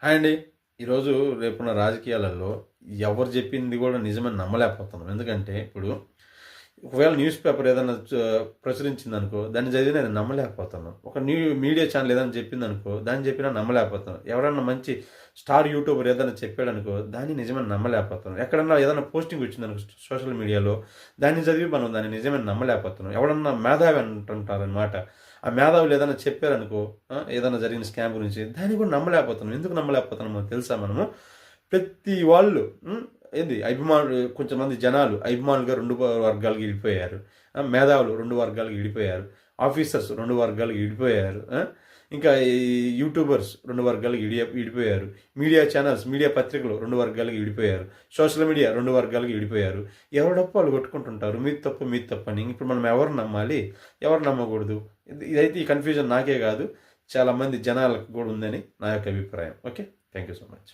Hi అండి. ఈరోజు రేపున్న రాజకీయాలలో ఎవరు చెప్పింది కూడా నిజమని నమ్మలేకపోతున్నాం. ఎందుకంటే ఇప్పుడు ఒకవేళ న్యూస్ పేపర్ ఏదైనా ప్రచురించిందనుకో దాన్ని చదివి నేను నమ్మలేకపోతున్నాను. ఒక మీడియా ఛానల్ ఏదైనా చెప్పిందనుకో దాన్ని చెప్పినా నమ్మలేకపోతున్నాను. ఎవరన్నా మంచి స్టార్ యూట్యూబర్ ఏదైనా చెప్పాడనుకో దాన్ని నిజమని నమ్మలేకపోతున్నాం. ఎక్కడన్నా ఏదైనా పోస్టింగ్ వచ్చిందనుకో సోషల్ మీడియాలో దాన్ని చదివి మనం దాన్ని నిజమని నమ్మలేకపోతున్నాం. ఎవరన్నా మేధావి అంటుంటారనమాట. ఆ మేధావులు ఏదైనా చెప్పారనుకో ఏదైనా జరిగిన స్కామ్ గురించి దాన్ని కూడా నమ్మలేకపోతున్నాం. ఎందుకు నమ్మలేకపోతున్నామో తెలుసా మనము? ప్రతి వాళ్ళు ఏంది అభిమానులు, కొంచెంమంది జనాలు అభిమానులుగా 2 వర్గాలుగా విడిపోయారు. మేధావులు 2 వర్గాలుగా విడిపోయారు. ఆఫీసర్స్ 2 వర్గాలుగా విడిపోయారు. ఇంకా ఈ యూట్యూబర్స్ 2 వర్గాలుగా విడిపోయారు. మీడియా ఛానల్స్, మీడియా పత్రికలు 2 వర్గాలుగా విడిపోయారు. సోషల్ మీడియా 2 వర్గాలుగా విడిపోయారు. ఎవరి తప్పు వాళ్ళు కొట్టుకుంటుంటారు. మీది తప్పు మీది తప్పు అని. ఇప్పుడు మనం ఎవరు నమ్మాలి, ఎవరు నమ్మకూడదు? ఇదైతే ఈ కన్ఫ్యూజన్ నాకే కాదు, చాలామంది జనాలకు కూడా ఉందని నా యొక్క అభిప్రాయం. Okay, thank you so much.